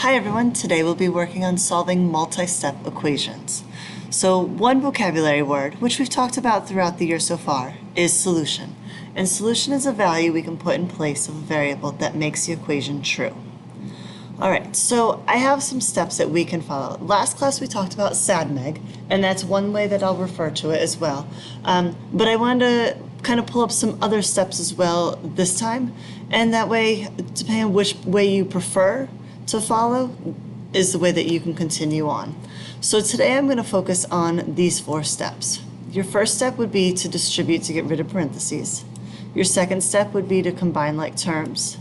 Hi everyone, today we'll be working on solving multi-step equations. So one vocabulary word, which we've talked about throughout the year so far, is solution. And solution is a value we can put in place of a variable that makes the equation true. Alright, so I have some steps that we can follow. Last class we talked about SADMEG, and that's one way that I'll refer to it as well. But I wanted to kind of pull up some other steps as well this time, and that way, depending on which way you prefer to follow, is the way that you can continue on. So today I'm going to focus on these 4 steps. Your first step would be to distribute to get rid of parentheses. Your second step would be to combine like terms.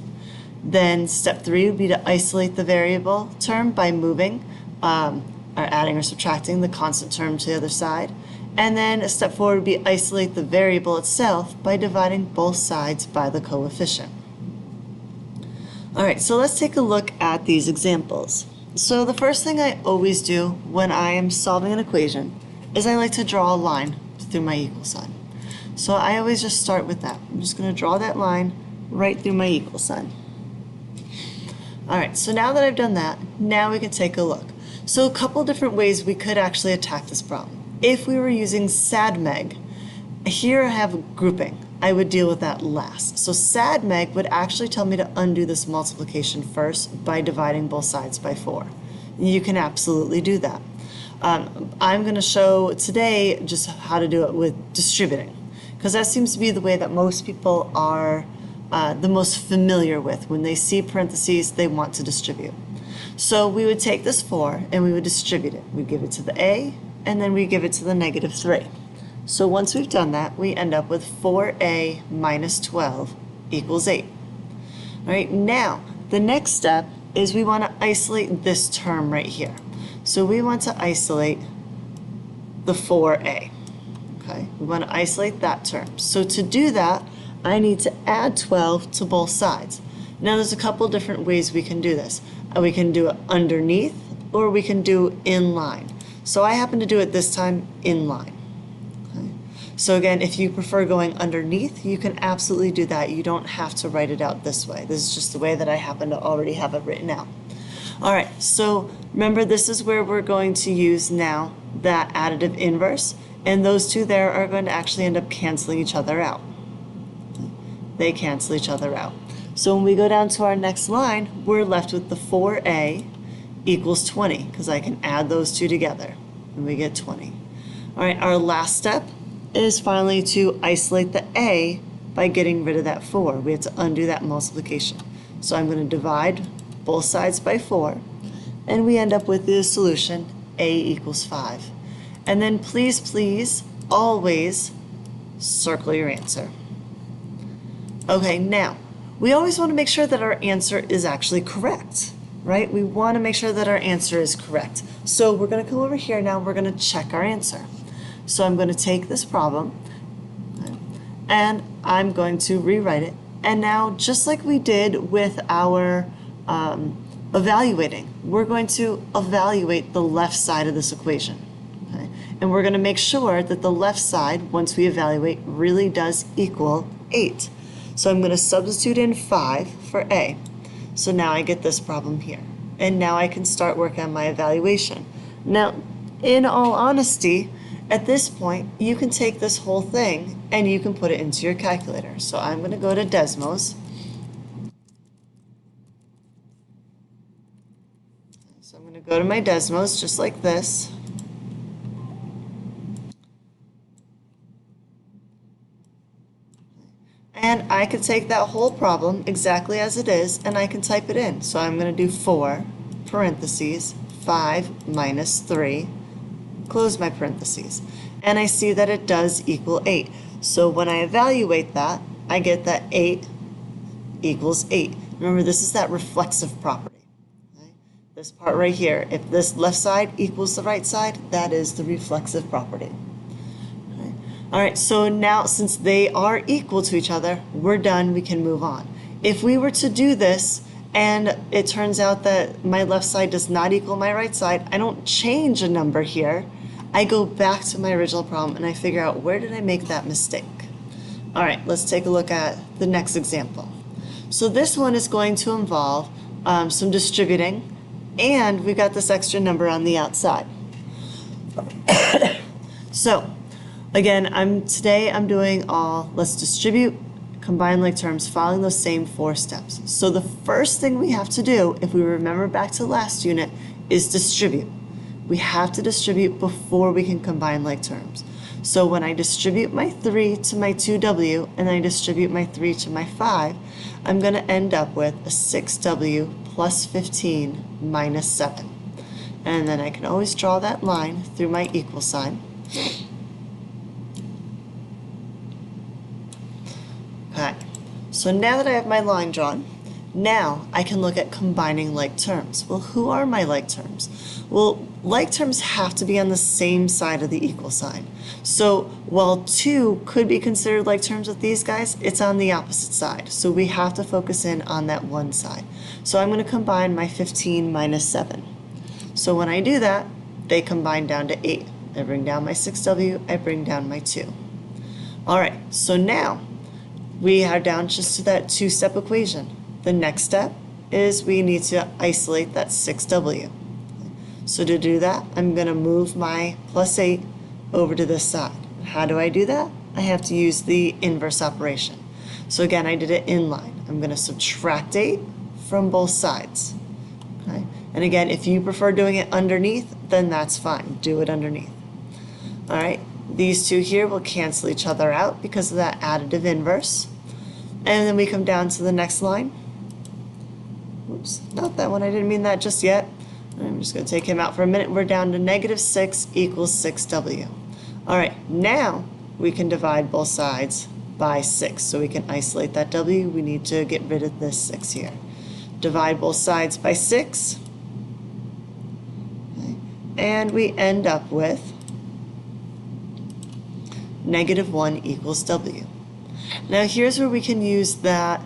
Then step 3 would be to isolate the variable term by moving, or adding or subtracting the constant term to the other side. And then step 4 would be isolate the variable itself by dividing both sides by the coefficient. Alright, so let's take a look at these examples. So the first thing I always do when I am solving an equation is I like to draw a line through my equal sign. So I always just start with that. I'm just going to draw that line right through my equal sign. Alright, so now that I've done that, now we can take a look. So a couple different ways we could actually attack this problem. If we were using SADMEG, here I have grouping. I would deal with that last. So SADMEG would actually tell me to undo this multiplication first by dividing both sides by 4. You can absolutely do that. I'm going to show today just how to do it with distributing, because that seems to be the way that most people are the most familiar with. When they see parentheses, they want to distribute. So we would take this 4 and we would distribute it. We'd give it to the A, and then we give it to the negative 3. So once we've done that, we end up with 4a minus 12 equals 8. All right, now the next step is we want to isolate this term right here. So we want to isolate the 4a. Okay, we want to isolate that term. So to do that, I need to add 12 to both sides. Now there's a couple different ways we can do this. We can do it underneath, or we can do in line. So I happen to do it this time in line. So again, if you prefer going underneath, you can absolutely do that. You don't have to write it out this way. This is just the way that I happen to already have it written out. All right, so remember, this is where we're going to use now that additive inverse, and those two there are going to actually end up canceling each other out. They cancel each other out. So when we go down to our next line, we're left with the 4a equals 20, because I can add those two together, and we get 20. All right, our last step is finally to isolate the a by getting rid of that 4. We have to undo that multiplication. So I'm going to divide both sides by 4, and we end up with the solution a equals 5. And then please always circle your answer. Okay, now we always want to make sure that our answer is actually correct, right? We want to make sure that our answer is correct. So we're going to come over here now, we're going to check our answer. So I'm going to take this problem and I'm going to rewrite it. And now, just like we did with our evaluating, we're going to evaluate the left side of this equation. Okay? And we're going to make sure that the left side, once we evaluate, really does equal 8. So I'm going to substitute in 5 for A. So now I get this problem here. And now I can start working on my evaluation. Now, in all honesty, at this point, you can take this whole thing and you can put it into your calculator. So I'm going to go to Desmos. So I'm going to go to my Desmos just like this. And I can take that whole problem exactly as it is and I can type it in. So I'm going to do 4 parentheses 5 minus 3. Close my parentheses, and I see that it does equal 8. So when I evaluate that, I get that 8 equals 8. Remember, this is that reflexive property. Okay? This part right here, if this left side equals the right side, that is the reflexive property. Okay? All right, so now since they are equal to each other, we're done, we can move on. If we were to do this, and it turns out that my left side does not equal my right side, I don't change a number here. I go back to my original problem and I figure out, where did I make that mistake? All right, let's take a look at the next example. So this one is going to involve some distributing and we got this extra number on the outside. So again, today I'm doing all let's distribute, combine like terms, following those same 4 steps. So the first thing we have to do, if we remember back to last unit, is distribute. We have to distribute before we can combine like terms. So when I distribute my 3 to my 2w and I distribute my 3 to my 5, I'm going to end up with a 6w plus 15 minus 7. And then I can always draw that line through my equal sign. Okay, so now that I have my line drawn, now I can look at combining like terms. Well, who are my like terms? Well, like terms have to be on the same side of the equal sign. So while 2 could be considered like terms with these guys, it's on the opposite side. So we have to focus in on that one side. So I'm going to combine my 15 minus 7. So when I do that, they combine down to 8. I bring down my 6w, I bring down my 2. All right, so now we are down just to that 2-step equation. The next step is we need to isolate that 6w. So to do that, I'm going to move my plus 8 over to this side. How do I do that? I have to use the inverse operation. So again, I did it inline. I'm going to subtract 8 from both sides. Okay? And again, if you prefer doing it underneath, then that's fine. Do it underneath. All right, these two here will cancel each other out because of that additive inverse. And then we come down to the next line. Oops, not that one. I didn't mean that just yet. I'm just going to take him out for a minute. We're down to negative 6 equals 6w. All right, now we can divide both sides by 6. So we can isolate that w. We need to get rid of this 6 here. Divide both sides by 6. Okay. And we end up with negative 1 equals w. Now here's where we can use that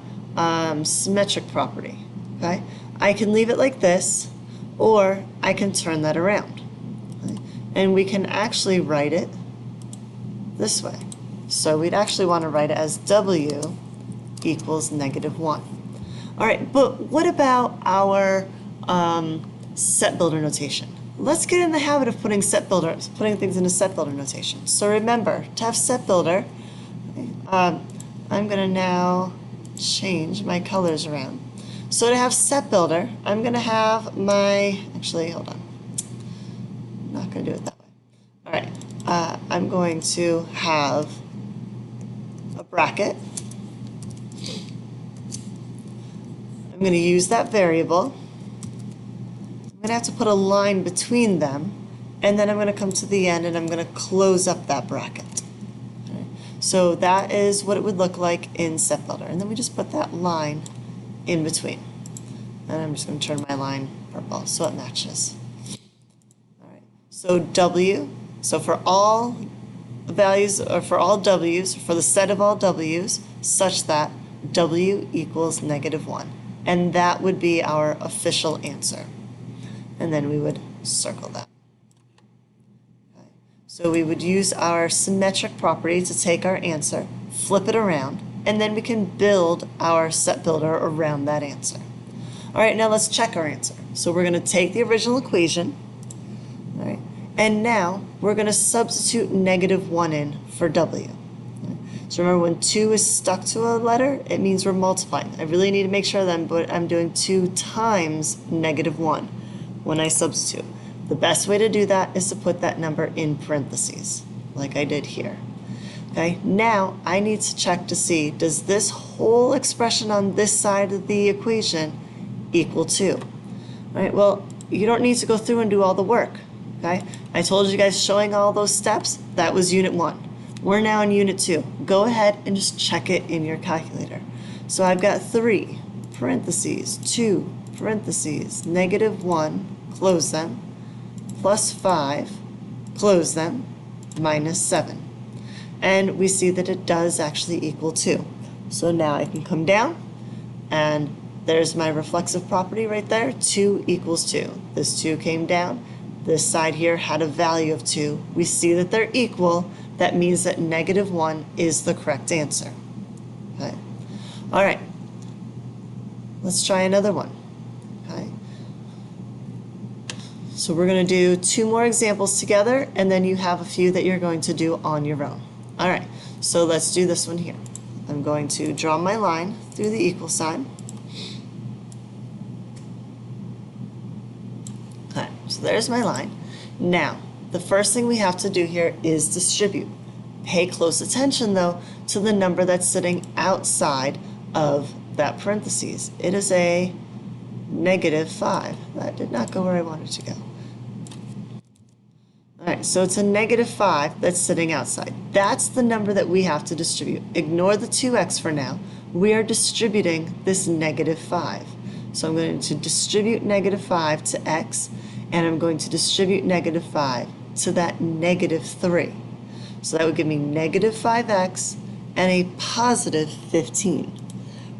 symmetric property. Okay, I can leave it like this, or I can turn that around. Okay? And we can actually write it this way. So we'd actually want to write it as w equals negative 1. All right, but what about our set builder notation? Let's get in the habit of putting things into set builder notation. So remember, to have set builder, I'm going to now change my colors around. So to have set builder, I'm going to have my, actually, hold on. I'm not going to do it that way. All right, I'm going to have a bracket. I'm going to use that variable. I'm going to have to put a line between them, and then I'm going to come to the end and I'm going to close up that bracket. Right. So that is what it would look like in set builder. And then we just put that line in between. And I'm just going to turn my line purple so it matches. All right. So w, so for all values, or for all w's, for the set of all w's, such that w equals negative 1. And that would be our official answer. And then we would circle that. Okay. So we would use our symmetric property to take our answer, flip it around, and then we can build our set builder around that answer. All right, now let's check our answer. So we're going to take the original equation, all right, and now we're going to substitute negative 1 in for w. So remember, when 2 is stuck to a letter, it means we're multiplying. I really need to make sure that I'm doing 2 times negative 1 when I substitute. The best way to do that is to put that number in parentheses, like I did here. Okay, now I need to check to see, does this whole expression on this side of the equation equal 2? All right, well, you don't need to go through and do all the work. Okay, I told you guys showing all those steps, that was unit 1. We're now in unit 2. Go ahead and just check it in your calculator. So I've got 3, parentheses, 2, parentheses, negative 1, close them, plus 5, close them, minus 7. And we see that it does actually equal 2. So now I can come down, and there's my reflexive property right there. 2 equals 2. This 2 came down. This side here had a value of 2. We see that they're equal. That means that negative 1 is the correct answer. Okay. All right. Let's try another one. Okay. So we're going to do 2 more examples together, and then you have a few that you're going to do on your own. All right, so let's do this one here. I'm going to draw my line through the equal sign. Okay, so there's my line. Now, the first thing we have to do here is distribute. Pay close attention, though, to the number that's sitting outside of that parentheses. It is a -5. That did not go where I wanted to go. All right, so it's a -5 that's sitting outside. That's the number that we have to distribute. Ignore the 2x for now. We are distributing this -5. So I'm going to distribute -5 to x, and I'm going to distribute -5 to that -3. So that would give me -5x and a +15.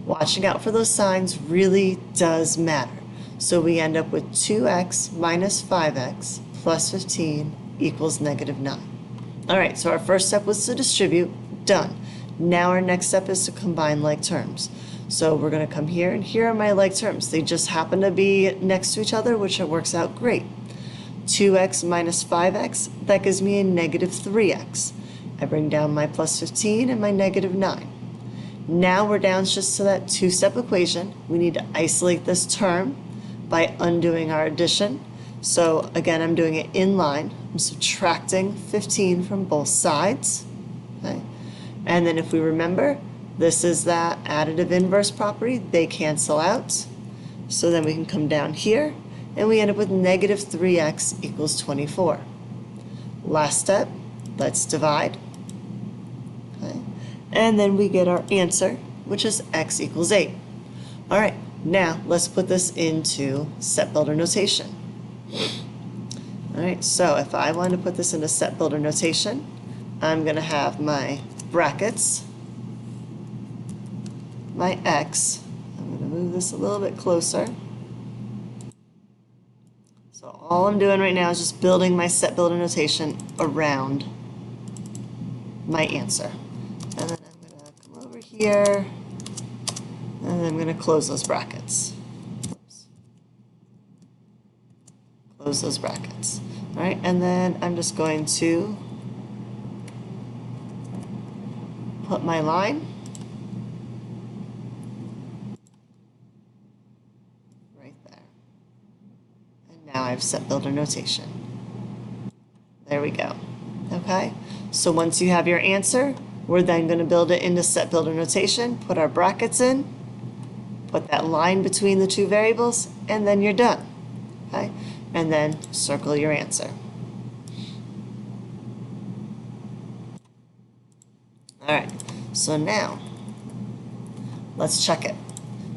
Watching out for those signs really does matter. So we end up with 2x minus 5x plus 15 equals -9. All right, so our first step was to distribute. Done. Now our next step is to combine like terms. So we're going to come here, and here are my like terms. They just happen to be next to each other, which it works out great. 2x minus 5x, that gives me a -3x. I bring down my plus 15 and my -9. Now we're down just to that 2-step equation. We need to isolate this term by undoing our addition. So again, I'm doing it in line. I'm subtracting 15 from both sides. Okay? And then if we remember, this is that additive inverse property. They cancel out. So then we can come down here, and we end up with -3x equals 24. Last step, let's divide. Okay? And then we get our answer, which is x equals 8. All right, now let's put this into set builder notation. All right, so if I want to put this into set builder notation, I'm going to have my brackets, my x. I'm going to move this a little bit closer. So all I'm doing right now is just building my set builder notation around my answer. And then I'm going to come over here, and then I'm going to close those brackets. Oops. Close those brackets. All right, and then I'm just going to put my line right there. And now I have set builder notation. There we go. Okay, so once you have your answer, we're then going to build it into set builder notation, put our brackets in, put that line between the 2 variables, and then you're done. Okay, and then circle your answer. All right, so now let's check it,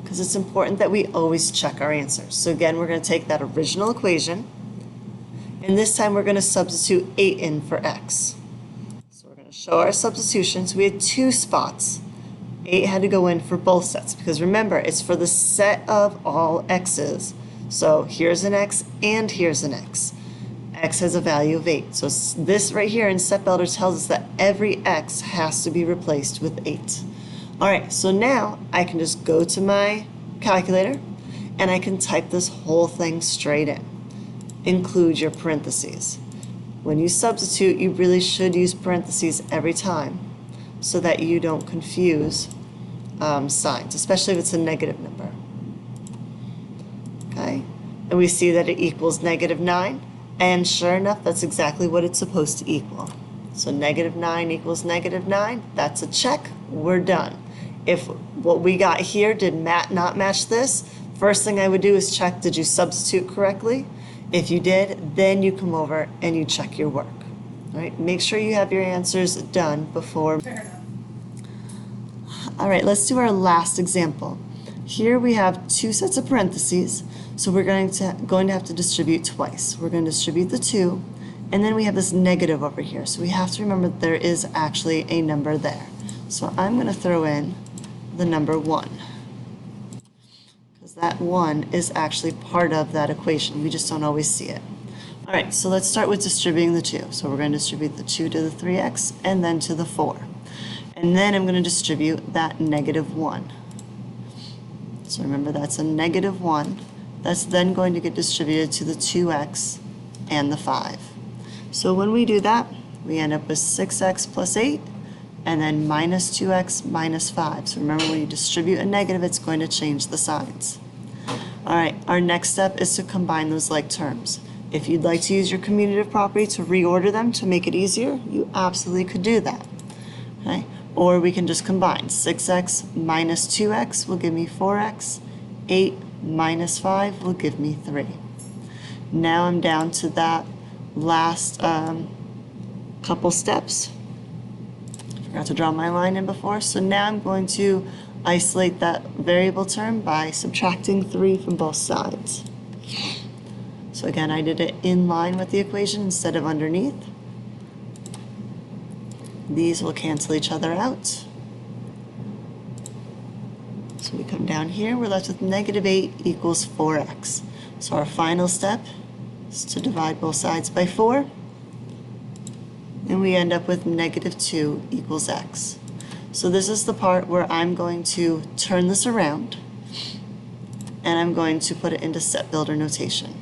because it's important that we always check our answers. So again, we're going to take that original equation, and this time we're going to substitute 8 in for x. So we're going to show our substitutions. We had 2 spots. 8 had to go in for both sets, because remember, it's for the set of all x's. So here's an x and here's an x. X has a value of 8. So this right here in set builder tells us that every x has to be replaced with 8. All right, so now I can just go to my calculator, and I can type this whole thing straight in. Include your parentheses. When you substitute, you really should use parentheses every time so that you don't confuse signs, especially if it's a negative number. Okay, and we see that it equals -9, and sure enough, that's exactly what it's supposed to equal. So -9 equals -9, that's a check, we're done. If what we got here did not match this, first thing I would do is check, did you substitute correctly? If you did, then you come over and you check your work. All right, make sure you have your answers done before. Fair enough. All right, let's do our last example. Here we have 2 sets of parentheses, so we're going to have to distribute twice. We're going to distribute the 2, and then we have this negative over here. So we have to remember that there is actually a number there. So I'm going to throw in the number 1, because that 1 is actually part of that equation. We just don't always see it. All right, so let's start with distributing the 2. So we're going to distribute the 2 to the 3x and then to the 4. And then I'm going to distribute that -1. So remember, that's a -1. That's then going to get distributed to the 2x and the 5. So when we do that, we end up with 6x plus 8, and then minus 2x minus 5. So remember, when you distribute a negative, it's going to change the signs. All right, our next step is to combine those like terms. If you'd like to use your commutative property to reorder them to make it easier, you absolutely could do that. Okay? Or we can just combine. 6x minus 2x will give me 4x. 8 minus 5 will give me 3. Now I'm down to that last couple steps. Forgot to draw my line in before. So now I'm going to isolate that variable term by subtracting 3 from both sides. So again, I did it in line with the equation instead of underneath. These will cancel each other out. So we come down here, we're left with negative 8 equals 4x. So our final step is to divide both sides by 4. And we end up with negative 2 equals x. So this is the part where I'm going to turn this around and I'm going to put it into set builder notation.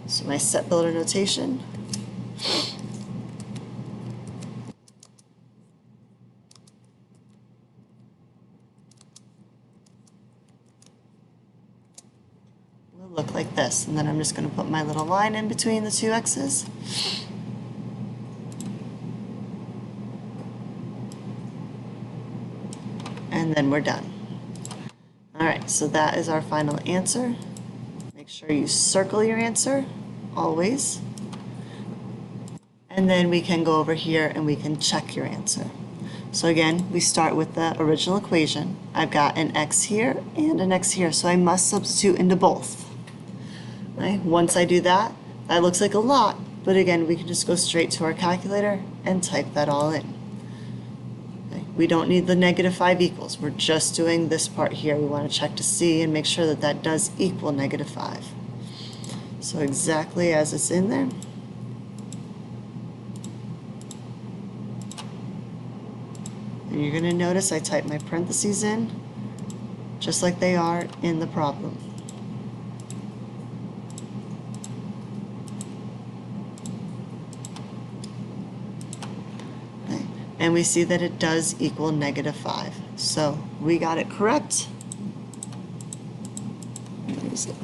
So my set builder notation will look like this. And then I'm just going to put my little line in between the two x's. And then we're done. All right, so that is our final answer. Make sure you circle your answer, always. And then we can go over here and we can check your answer. So again, we start with the original equation. I've got an x here and an x here, so I must substitute into both. Right? Once I do that, that looks like a lot, but again, we can just go straight to our calculator and type that all in. We don't need the negative 5 equals. We're just doing this part here. We want to check to see and make sure that that does equal negative 5. So exactly as it's in there. And you're going to notice I type my parentheses in just like they are in the problem. And we see that it does equal negative 5. So we got it correct. Where is it?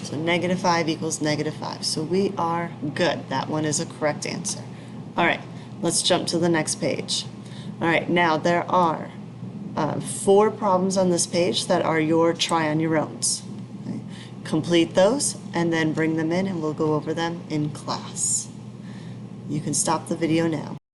So negative 5 equals negative 5. So we are good. That one is a correct answer. All right, let's jump to the next page. All right, now there are 4 problems on this page that are your try on your owns. Okay? Complete those and then bring them in and we'll go over them in class. You can stop the video now.